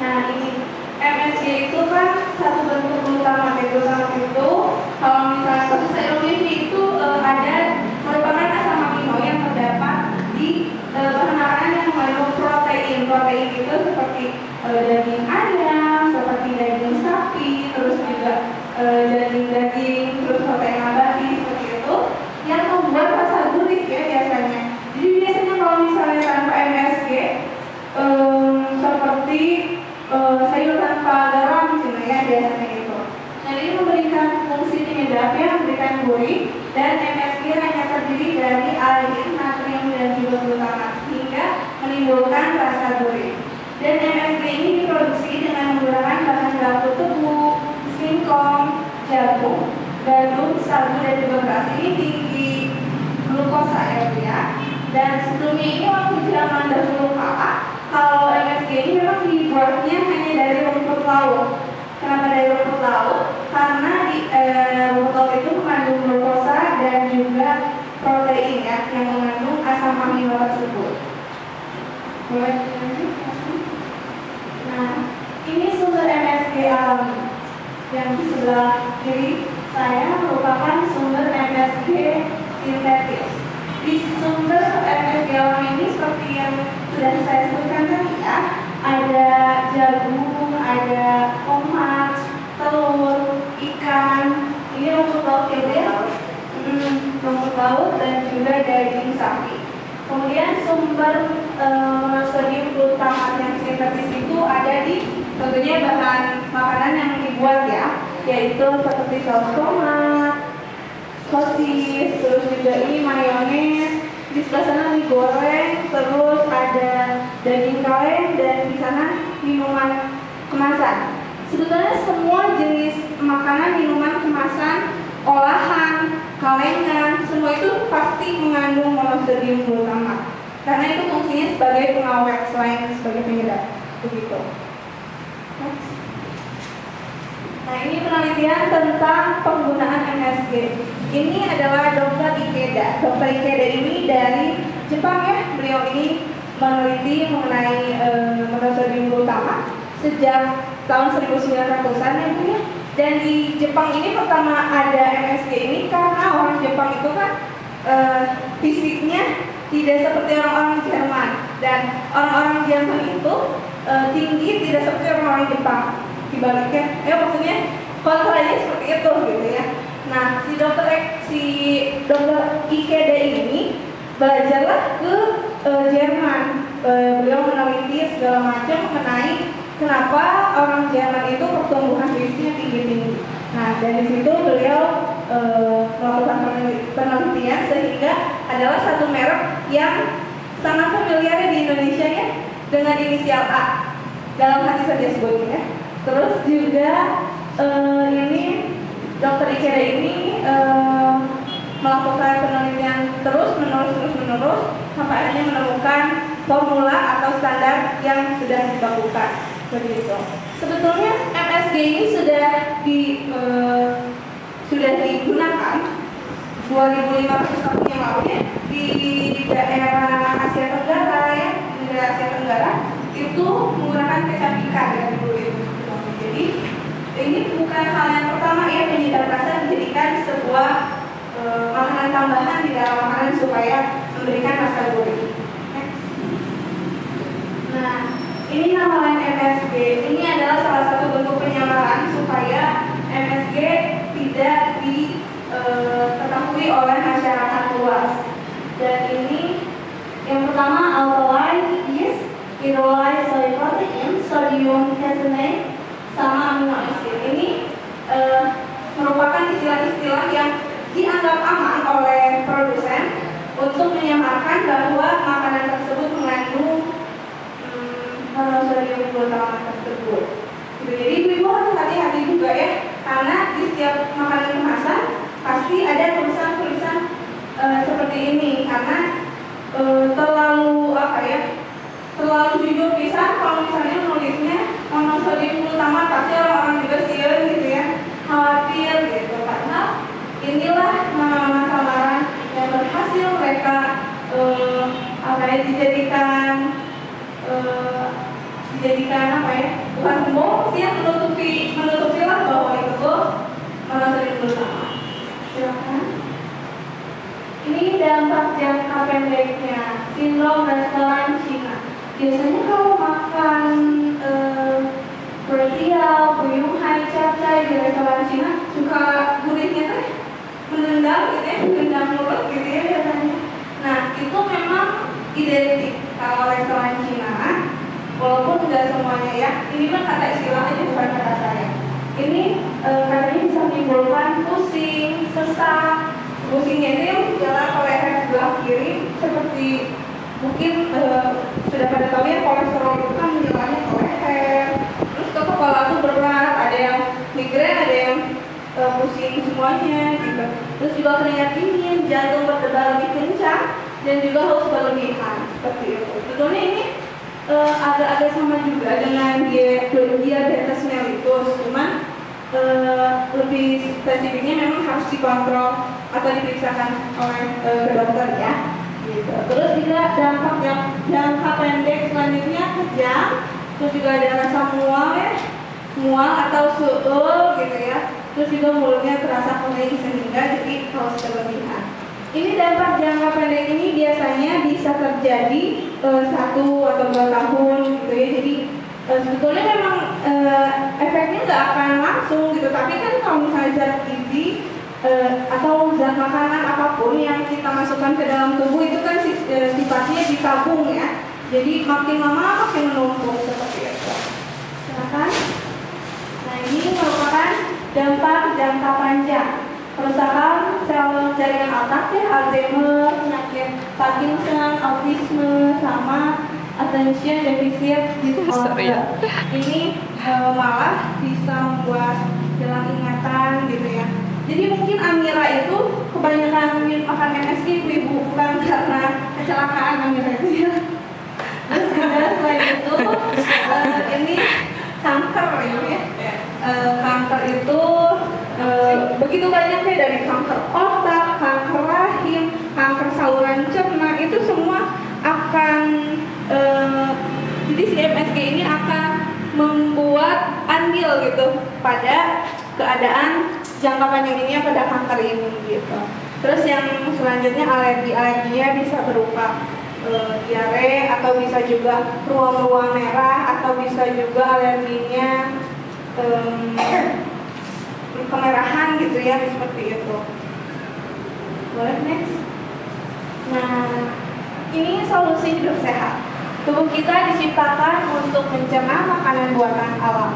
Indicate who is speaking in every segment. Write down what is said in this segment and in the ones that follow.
Speaker 1: Nah ini MSG itu kan satu bentuk glutamat. Glutamat itu kalau misalnya proses aerobik itu ada merupakan asam amino yang terdapat di bahan makanan yang mengandung protein. Protein itu seperti daging ayam, seperti daging sapi, terus juga daging-daging, terus protein nabati seperti itu yang membuat rasa gurih ya biasanya. Jadi biasanya kalau misalnya tanpa MSG seperti sayur tanpa garam misalnya ya biasanya gitu. Nah ini memberikan fungsi penyedap ya, memberikan gurih, dan MSG hanya terdiri dari air, natrium dan juga glutamat sehingga menimbulkan rasa gurih. Dan MSG ini diproduksi dengan menggunakan bahan baku tepung, singkong, jagung, gandum, sagu dan juga beras. Ini tinggi glukosa ya. Dan sebelumnya ini waktu zaman dahulu kala, kalau MSG ini memang dibuatnya hanya dari rumput laut. Kenapa dari rumput laut? Karena di rumput laut itu mengandung glukosa dan juga protein ya, yang mengandung asam amino tersebut. Boleh lanjut? Nah, ini sumber MSG alami. Yang di sebelah kiri saya merupakan sumber MSG sintetis. Di sumber MSG alami ini seperti yang sudah saya sebutkan tadi ya, ada jagung, ada tomat, telur, ikan, ini rumput laut ya, rumput laut dan juga daging sapi. Kemudian sumber monosodium glutamat yang sintetis itu ada di tentunya bahan makanan yang dibuat ya, yaitu seperti saus tomat, sosis, terus juga ini mayones, di sebelah sana mie goreng, terus ada daging kaleng, dan di sana minuman kemasan. Sebetulnya semua jenis makanan, minuman kemasan, olahan, kalengan, semua itu pasti mengandung monosodium glutamat karena itu fungsinya sebagai pengawet selain sebagai penyedap. Begitu. Nah ini penelitian tentang penggunaan MSG. Ini adalah Dr. Ikeda. Dr. Ikeda ini dari Jepang ya. Beliau ini meneliti mengenai monosodium glutamat sejak tahun 1900-an ya Bu ya. Dan di Jepang ini pertama ada MSG ini karena orang Jepang itu kan fisiknya tidak seperti orang-orang Jerman, dan orang-orang Jerman itu tinggi tidak seperti orang-orang Jepang. Dibaliknya, maksudnya kontranya seperti itu gitu ya. Nah si dokter Ikeda ini belajarlah ke Jerman. Beliau meneliti segala macam mengenai kenapa orang Jerman itu pertumbuhan fisiknya tinggi-tinggi. Nah dari situ beliau melakukan penelitian sehingga adalah satu merek yang sangat familiar di Indonesia ya, dengan inisial A dalam hati saja sebutnya. Terus juga ini Dr. Ikeda ini melakukan penelitian terus menerus sampai akhirnya menemukan formula atau standar yang sudah dibakukan. Begitu. Sebetulnya MSG ini sudah digunakan 2.500 tahun yang lalu ya, di daerah Asia Tenggara ya, di daerah Asia Tenggara itu menggunakan kecap ikan ya dulu itu. Jadi ini bukan hal yang pertama ya, penyedap rasa dijadikan sebuah makanan tambahan di dalam makanan supaya memberikan rasa gurih. Nah ini nama lain MSG. Ini adalah salah satu bentuk penyamaran supaya MSG tidak diketahui oleh masyarakat luas. Dan ini yang pertama alkali yeast, hydrolyzed soy protein, sodium caseinate, sama amino acid. Ini merupakan istilah-istilah yang dianggap aman oleh produsen untuk menyamarkan bahwa makanan tersebut mengandung monosodium glutamat tersebut. Jadi ibu-ibu harus hati-hati juga ya, karena di setiap makanan kemasan pasti ada tulisan-tulisan seperti ini, karena terlalu jujur bisa kalau misalnya nulisnya monosodium glutamat, pasti orang-orang juga sieun gitu ya, khawatir gitu. Padahal inilah nama-nama samaran yang berhasil mereka dijadikan memberikan apa ya? Bukan gembok, sih yang menutupi lah bahwa itu tuh merasa bersama. Silakan. Ini dampak jangka pendeknya sindrom restoran Cina. Biasanya kalau makan bertiau, buyung hai, capcay di restoran Cina suka gurihnya teh menendang gitu ya, menendang mulut gitu ya biasanya. Nah itu memang identik kalau restoran Cina, walaupun nggak semuanya ya. Ini mah kata istilah aja bukan kata saya. Ini katanya bisa menimbulkan pusing, sesak. Pusingnya itu yang berjalan ke leher sebelah kiri seperti mungkin sudah pada tahu ya, kolesterol itu kan menjalannya ke leher. Terus ke kepala tuh berat, ada yang migrain, ada yang pusing semuanya gitu. Terus juga keringat dingin, jantung berdebar lebih kencang, dan juga haus berlebihan seperti itu. Sebetulnya ini agak-agak sama juga dengan diabetes mellitus, cuman lebih spesifiknya memang harus dikontrol atau diperiksakan oleh ke dokter ya. Gitu. Terus juga dampak yang jangka pendek selanjutnya kejang, terus juga ada rasa mual ya, mual atau suul gitu ya. Terus juga mulutnya terasa kering sehingga jadi haus berlebihan. Ini dampak jangka pendek ini biasanya bisa terjadi 1 atau 2 tahun gitu ya. Jadi sebetulnya memang efeknya nggak akan langsung gitu. Tapi kan kalau misalnya zat gizi atau zat makanan apapun yang kita masukkan ke dalam tubuh itu kan sifatnya ditabung ya. Jadi makin lama makin menumpuk seperti itu. Silakan. Nah ini merupakan dampak jangka panjang. Kerusakan sel jaringan otak ya, Alzheimer, penyakit Parkinson, autisme, sama attention deficit disorder. Ini malah bisa membuat hilang ingatan gitu ya. Jadi mungkin Amira itu kebanyakan makan MSG ibu bukan karena kecelakaan Amira itu ya. Terus selain itu ini kanker ya. Kanker itu begitu banyaknya, dari kanker otak, kanker rahim, kanker saluran cerna, itu semua akan jadi si MSG ini akan membuat andil gitu pada keadaan jangka panjang ini pada kanker ini gitu. Terus yang selanjutnya alerginya bisa berupa diare, atau bisa juga ruam-ruam merah, atau bisa juga alerginya kemerahan gitu ya, seperti itu. Boleh next. Nah, ini solusi hidup sehat. Tubuh kita diciptakan untuk mencerna makanan buatan alam.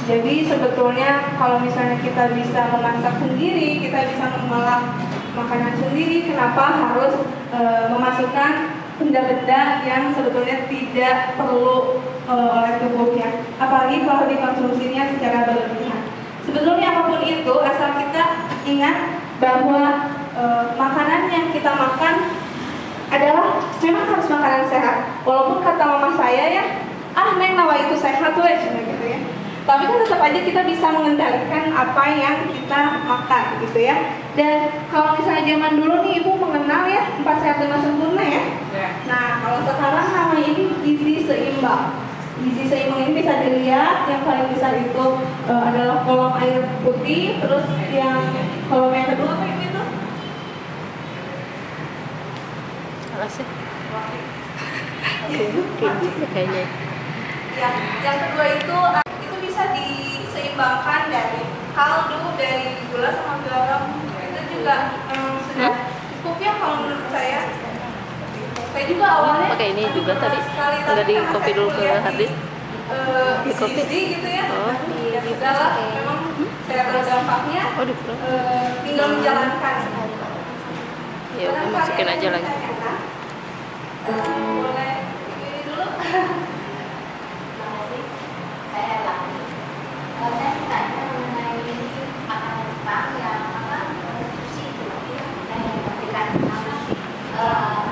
Speaker 1: Jadi sebetulnya kalau misalnya kita bisa memasak sendiri, kita bisa mengolah makanan sendiri, kenapa harus memasukkan benda-benda yang sebetulnya tidak perlu oleh tubuhnya, apalagi kalau dikonsumsinya secara berlebihan. Sebetulnya apapun itu, asal kita ingat bahwa makanan yang kita makan adalah memang harus makanan sehat. Walaupun kata mama saya ya, neng nawa itu sehat tuh ya, gitu ya. Tapi kan tetap aja kita bisa mengendalikan apa yang kita makan gitu ya. Dan kalau misalnya zaman dulu nih ibu mengenal ya 4 sehat 5 sempurna ya. Nah kalau sekarang namanya ini gizi seimbang. Gizi seimbang ini bisa dilihat, yang paling besar itu adalah kolom air putih. Terus yang kolom yang kedua apa itu?
Speaker 2: Apa sih? Kayaknya.
Speaker 1: Ya, yang kedua itu bisa diseimbangkan dari kaldu, dari gula sama garam. Itu juga sudah cukup ya kalau menurut saya. Saya juga awalnya
Speaker 2: pakai ini juga tadi nggak di copy dulu ke harddisk,
Speaker 1: di copy gitu ya. Ya sudah lah, memang saya tahu dampaknya. Tinggal menjalankan.
Speaker 2: Ya udah masukin aja lagi.
Speaker 1: Boleh ini dulu.
Speaker 3: Saya bertanya mengenai makanan Jepang yang substitusi itu yang diberikan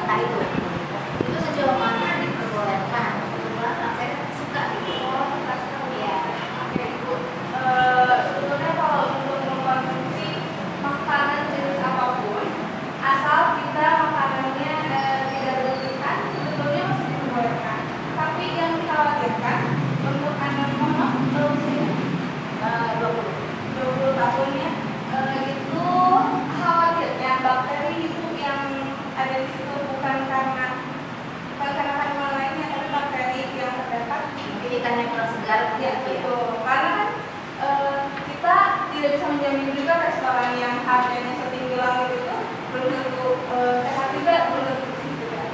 Speaker 3: tadi itu sejauh mana diperbolehkan? Kebetulan saya suka gitu. Ya,
Speaker 1: Ibu. Sebetulnya kalau untuk mengkonsumsi makanan jenis apapun, asal kita makanannya tidak berlebihan, sebetulnya masih diperbolehkan. Tapi
Speaker 3: segar
Speaker 1: Ya, betul. Karena kan kita tidak bisa menjamin juga restoran yang harganya setinggi langit itu belum tentu sehat juga, belum tentu bersih juga.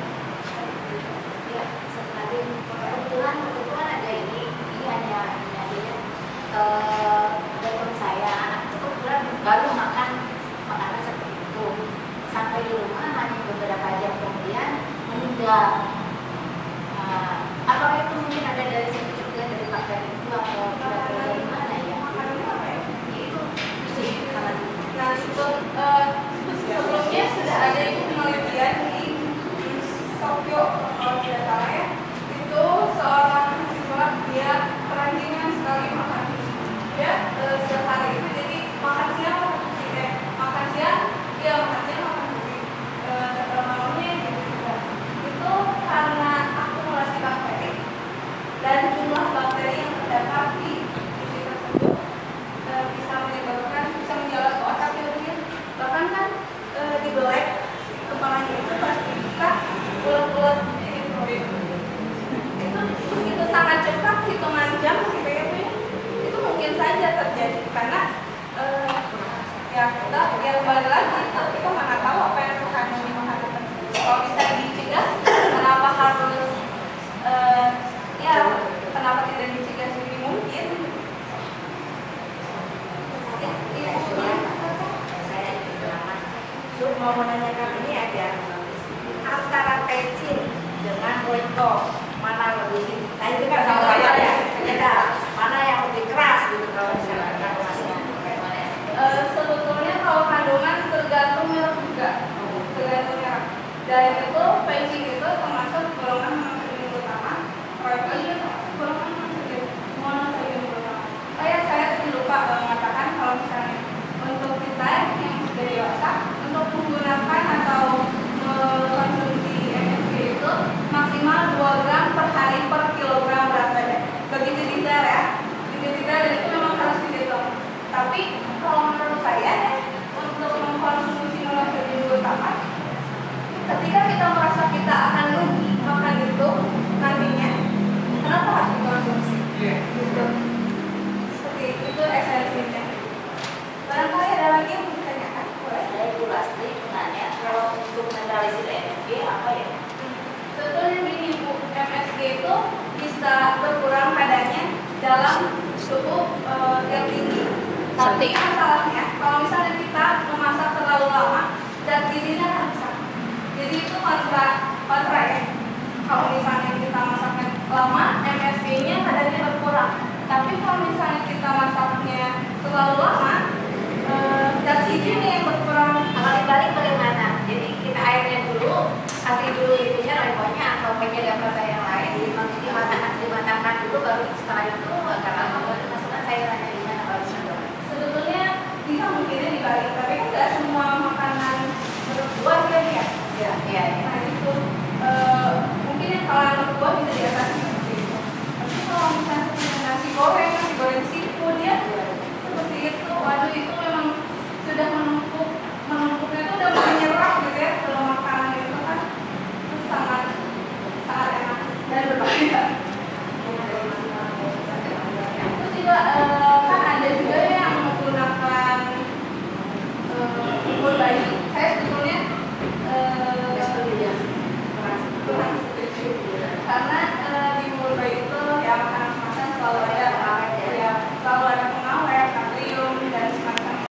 Speaker 3: Ya, sekali kebetulan ada ini hanya aja ada teman saya anak itu kebetulan baru makan makanan seperti itu, sampai di rumah hanya beberapa jam kemudian meninggal. Apakah itu mungkin ada dari situ juga, dari bakteri itu atau dari mana ya? Itu sih kalau
Speaker 1: Nah, sebelumnya sudah ada itu penelitian di Tokyo kalau tidak salah ya. Itu seorang mahasiswa dia perhatian sekali makan. Dia sehari itu jadi makan siang makan siang dia makan siang makan malamnya gitu juga. Itu karena akumulasi bakteri dan jumlah bakteri yang terdapat di gizi tersebut bisa menjalar ke otak ya, bahkan kan dibelek kepalanya itu pasti kita bulat-bulat itu sangat cepat, hitungan jam gitu ya, itu mungkin saja terjadi karena ya kita ya kembali lagi kita mana tahu apa yang akan menghasilkan. Kalau bisa dicegah, kenapa harus ya kenapa tidak dicegah sedini mungkin?
Speaker 4: Mau menanyakan ini aja, antara pecin dengan boiko mana lebih, nah itu kan sama saya ya, beda, mana yang lebih keras gitu kalau misalnya
Speaker 1: sebetulnya kalau kandungan tergantung merek juga, tergantung merek. Dan itu pecin itu termasuk golongan monosodium utama, boiko itu golongan monosodium utama. Saya lupa mengatakan kalau misalnya untuk kita yang sudah dewasa untuk menggunakan atau mengkonsumsi MSG itu maksimal 2 gram per hari per kilogram berat badan. Begitu detail ya, begitu detail dan itu memang harus dihitung. Tapi kalau menurut saya untuk mengkonsumsi monosodium utama, ketika kita merasa kita akan rugi makan itu nantinya, kenapa harus dikonsumsi? Gitu. Seperti itu esensinya. Barangkali ada lagi yang ditanyakan? Boleh?
Speaker 3: saya itu pasti nanya kalau untuk netralisir MSG apa ya?
Speaker 1: Sebetulnya gini Bu, MSG itu bisa berkurang kadarnya dalam suhu yang tinggi. Tapi masalahnya kalau misalnya kita memasak terlalu lama, zat gizinya akan rusak. Jadi itu kontra ya. Kalau misalnya kita masaknya lama, MSG-nya kadarnya berkurang. Tapi kalau misalnya kita masaknya terlalu lama, zat gizinya yang berkurang.
Speaker 3: Kalau dibalik bagaimana? Jadi kita airnya dulu, kasih dulu itunya rekonya atau penyedap rasa yang lain, dimatangkan dulu, baru setelah itu agak lama baru masukkan sayurannya di mana kalau bisa.
Speaker 1: Sebetulnya bisa mungkinnya dibalik, tapi kan nggak semua makanan berbuah kan ya.
Speaker 3: Iya.
Speaker 1: Nah itu mungkin yang kalau berbuah bisa diatasi seperti itu. Tapi kalau misalnya seperti nasi goreng seafood ya seperti itu, waduh itu memang sudah menumpuknya itu udah menyerap gitu ya kalau makanan itu kan itu sangat enak dan berbahaya. Itu juga